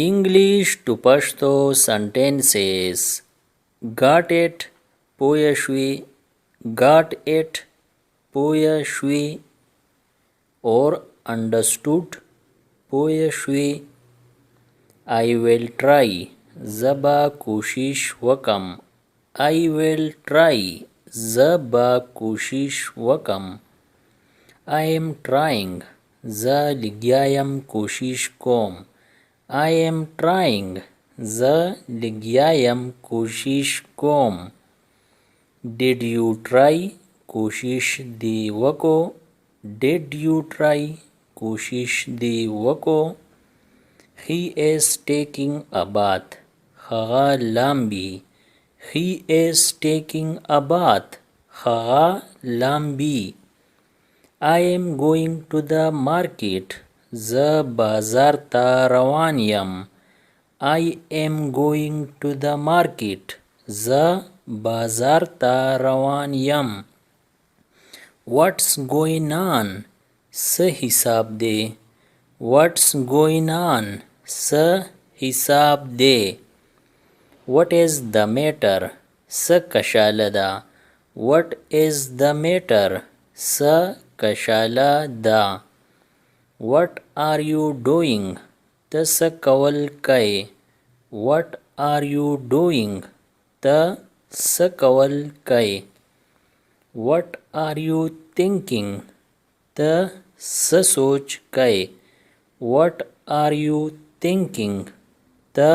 English to Pashto sentences. Got it, پوه شوي. Got it, پوه شوي. or understood, پوه شوي. I will try, زبا کوشش وکم. I will try, زبا کوشش وکم. I am trying, زه لګیایم کوشش کوم. I am trying, زه لګیایم کوشش کوم. Did you try, کوشش دی وکو. Did you try, کوشش دی وکو. He is taking a bath, هغه لامبي. He is taking a bath, هغه لامبي. I am going to the market, زه بازار ته روان یم. I am going to the market, زه بازار ته روان یم. What's going on, څه حساب دی. What's going on, څه حساب دی. What is the matter, څه کشاله ده. What is the matter, څه کشاله ده. What are you doing, ته څه کول کوې. What are you doing, ته څه کول کوې. What are you thinking, ته څه سوچ کوې. What are you thinking, ته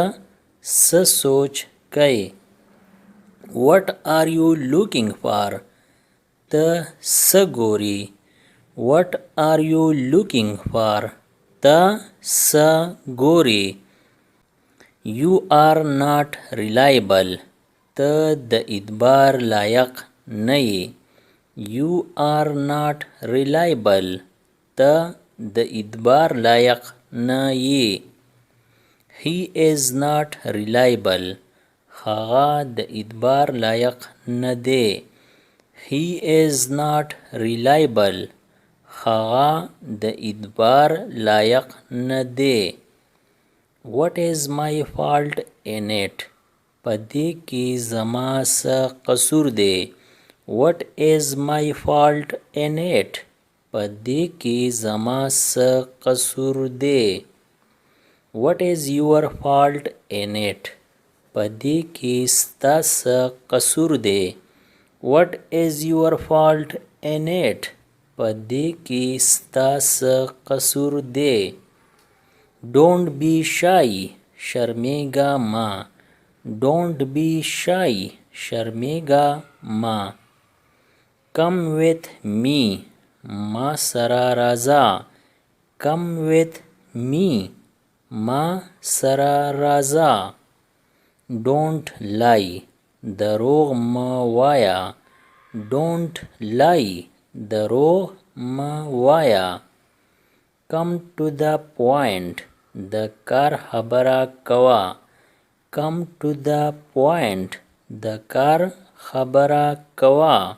څه سوچ کوې. What are you looking for, ته څه ګورې. What are you looking for, ته څه ګورې. You are not reliable, ته د اعتبار لایق نه یې. You are not reliable, ته د اعتبار لایق نه یې. He is not reliable, هغه د اعتبار لایق نه دی. He is not reliable, هغه د اعتبار لایق نه دی. What is my fault in it, په دې کې زما څه قصور دی. What is my fault in it, په دې کې زما څه قصور دی. What is your fault in it, په دې کې ستا څه قصور دی. What is your fault in it, په دې کې ستا څه قصور دی. Don't be shy, شرمېږه مه. Don't be shy, شرمېږه مه. Come with me, ما سره راځه. Come with me, ما سره راځه. Don't lie, دروغ مه وایه. Don't lie, دروغ مه وایه. Come to the point, د کار خبره کوه. Come to the point, د کار خبره کوه.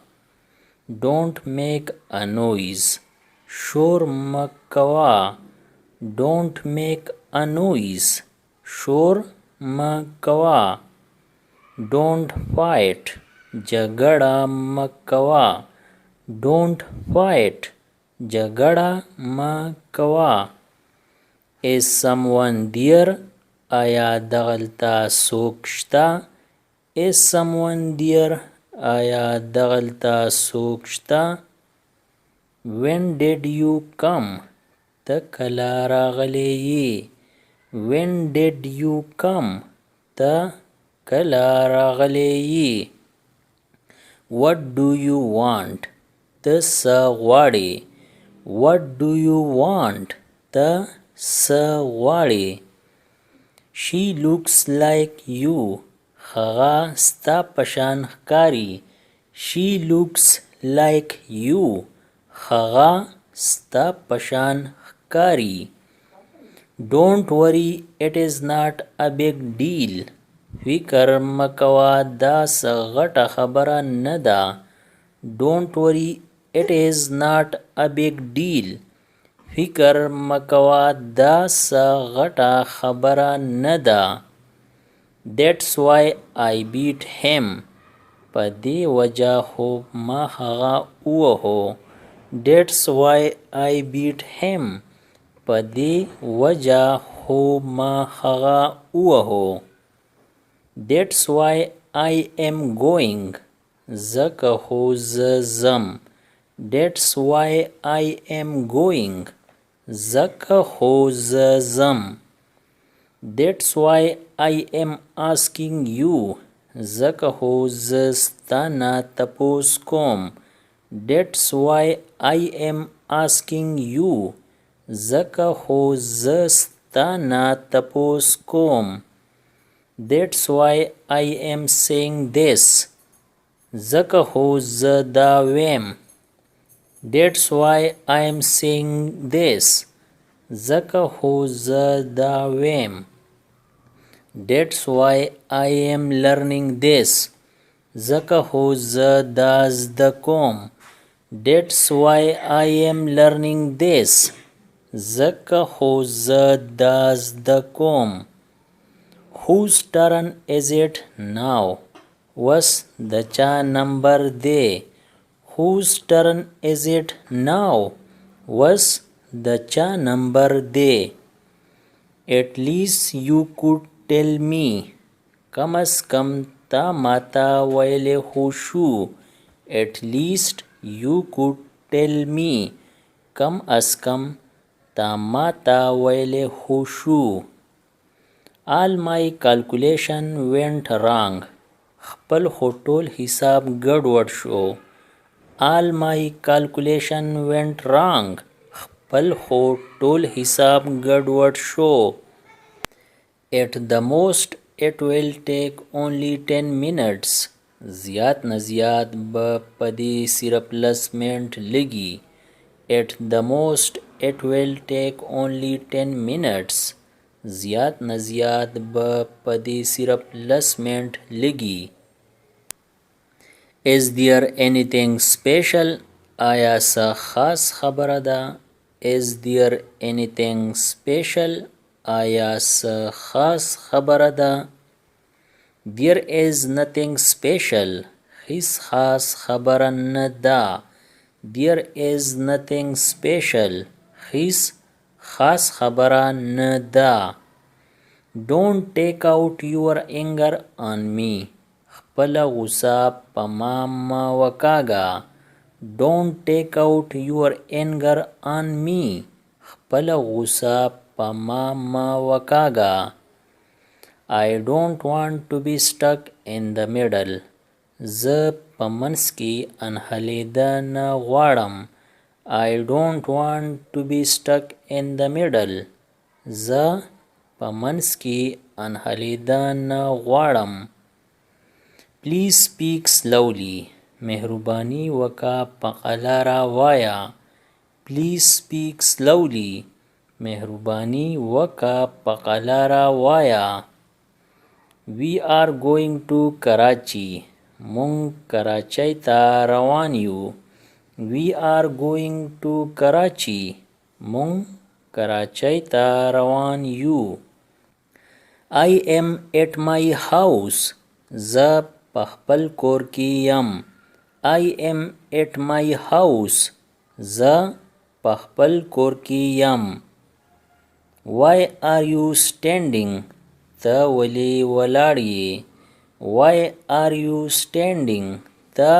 Don't make a noise, شور مه کوه. Don't make a noise, شور مه کوه. Don't fight, جګړه مه کوه. Don't fight, جګړه مه کوه. Is someone there, آیا دغلته څوک شته. Is someone there, آیا دغلته څوک شته. When did you come, ته کله راغلی یې. When did you come, ته کله راغلی یې. What do you want, ته څه غواړې. What do you want, ته څه غواړې. She looks like you, هغه ستا په شان ښکاري. She looks like you, هغه ستا په شان ښکاري. Don't worry, it is not a big deal, فکر مه کوه دا څه غټه خبره نه ده. Don't worry, it is not a big deal, فکر مکوه دا څه غټه خبره نه ده. That's why I beat him. په دې وجه خو ما هغه ووهو. That's why I beat him. په دې وجه خو ما هغه ووهو. That's why I am going. ځکه خو زه ځم. That's why I am going. ځکه خو زه ځم. That's why I am asking you. ځکه خو زه ستا نه تپوس کوم. That's why I am asking you. ځکه خو زه ستا نه تپوس کوم. That's why I am saying this. ځکه خو زه دا ویم. That's why I am saying this. ځکه خو زه دا ویم. That's why I am learning this. ځکه خو زه دا زده کوم. That's why I am learning this. ځکه خو زه دا زده کوم. Whose turn is it now? وس د چا نمبر دی. Whose turn is it now? وس د چا نمبر دی. At least you could tell me. کم از کم تا ماتا ویلی خو شو. At least you could tell me. کم از کم تا ماتا ویلی خو شو. All my calculation went wrong. خپل خو ټول حساب ګډوډ شو. All my calculation went wrong. خپل خو ټول حساب ګډوډ شو. At the most it will take only 10 minutes. زیات نه زیات به په دې صرف 10 منټ لګي. At the most it will take only 10 minutes. زیات نه زیات به په دې صرف 10 منټ لګي. Is there anything special? آیا څه خاص خبره ده؟ Is there anything special? آیا څه خاص خبره ده؟ There is nothing special. هیڅ خاص خبره نه ده. There is nothing special. هیڅ خاص خبره نه ده. Don't take out your anger on me. خپل غصه په ما مه وکاږه. Don't take out your anger on me. خپل غصه په ما مه وکاږه. I don't want to be stuck in the middle. زه په منځ کې انحلېده نه غواړم. I don't want to be stuck in the middle. زه په منځ کې انحلېده نه غواړم. Please speak slowly. مهرباني وکه په قلاره وایا. Please speak slowly. مهرباني وکه په قلاره وایا. We are going to Karachi. مونږ کراچۍ ته روان یو. We are going to Karachi. مونږ کراچۍ ته روان یو. I am at my house. زه په خپل کور کې یم. I am at my house. زه په خپل کور کې یم. Why are you standing? ته ولې ولاړ یې؟ Why are you standing? ته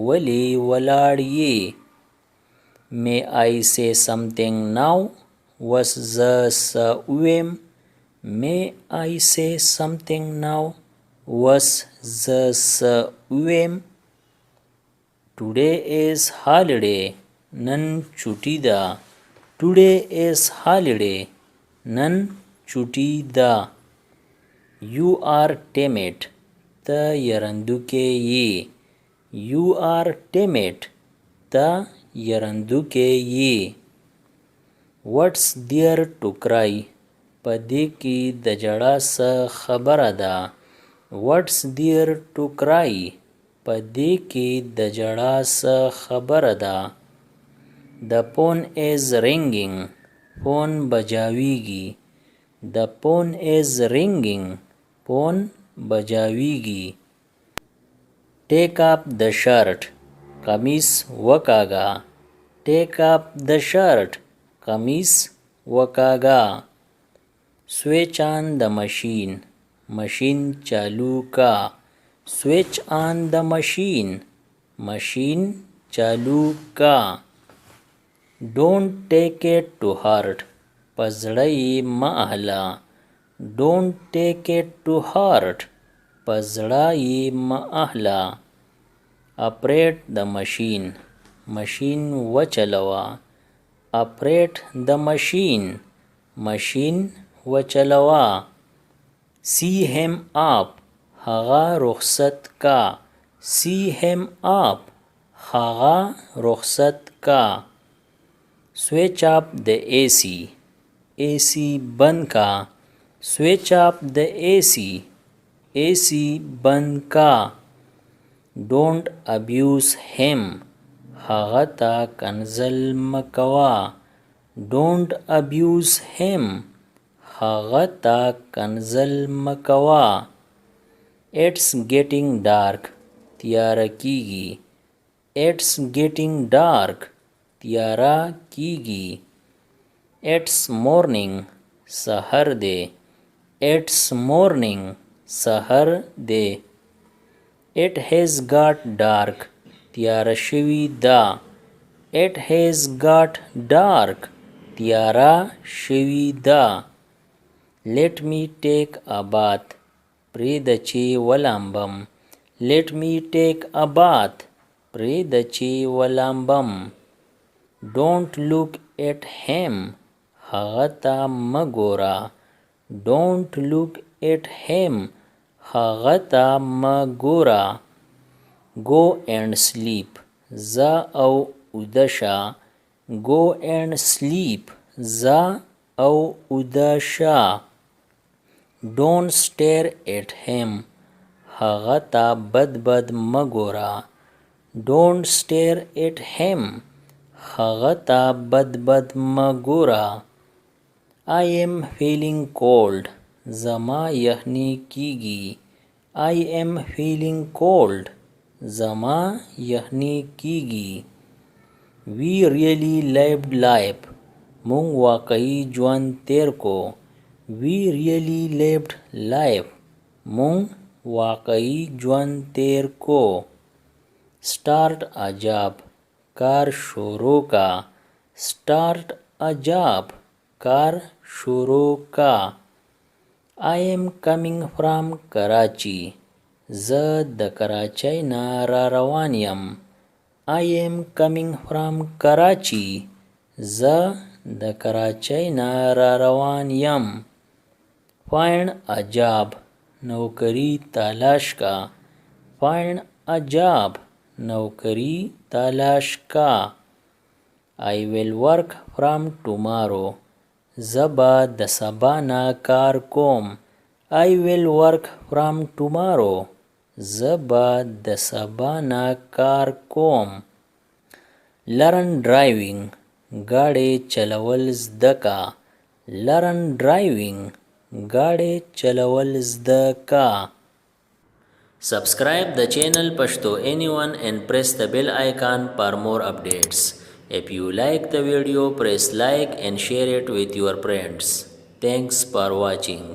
ولې ولاړ یې؟ May I say something now? وس زه څه وویم؟ May I say something now? وس زه څه وویم؟ Today is holiday. نن چوټي ده. Today is holiday. نن چوټي ده. You are timid. ته یرندوکی یې. You are timid. ته یرندوکی یې. What's there to cry? په دې کې د ژړا څه خبره ده. What's there to cry? په دې کې د ژړا څه خبره ده. The phone is ringing. phone बजावीगी. The phone is ringing. phone बजावीगी. Take up the shirt. قمیص وکاږه. Take up the shirt. قمیص وکاږه. Switch on the machine. مشین چالو کا. Switch on the machine. مشین چالو کا. Don't take it to heart. پزړه یې مه اهله. Don't take it to heart. پزړه یې مه اهله. Operate the machine. مشین وچلوه. Operate the machine. مشین وچلوه. See him up. هغه رخصت کا. See him up. هغه رخصت کا. Switch up the AC. AC بند کا. Switch up the AC. AC بند کا. Don't abuse him. هغه ته کنځل مکوه. Don't abuse him. هغه ته کنځل مکوه. It's getting dark. تیاره کیږي. It's getting dark. تیاره کیږي. It's morning. سحر دی. It's morning. سحر دی. It has got dark. تیاره شوی ده. It has got dark. تیاره شوی ده. Let me take a bath. پرېږده چې ولامبم. Let me take a bath. پرېږده چې ولامبم. Don't look at him. هغه ته مه ګوره. Don't look at him. هغه ته مه ګوره. Go and sleep. ځه او ویده شه. Go and sleep. ځه او ویده شه. Don't stare at him. هغه ته بد مه ګوره. Don't stare at him. هغه ته بد مه ګوره. I am feeling cold. زما یخني کیږي. I am feeling cold. زما یخني کیږي. We really lived life. مونږ واقعي ژوند تیر کو. We really lived life. مونږ واقعي ژوند تیر کو. Start a job. کار شروع کا. Start a job. کار شروع کا. I am coming from Karachi. زه د کراچۍ نه را روان یم. I am coming from Karachi. زه د کراچۍ نه را روان یم. Find a job. نوکری تلاش کا. Find a job. نوکری تلاش کا. I will work from tomorrow. زه به د سبا نه کار کوم. I will work from tomorrow. زه به د سبا نه کار کوم. Learn driving. गाड़ी चलवल زده کا. Learn driving. गाड़ी चलवल زده کا. Subscribe the channel Pashto Anyone and press the bell icon for more updates. If you like the video, press like and share it with your friends. Thanks for watching.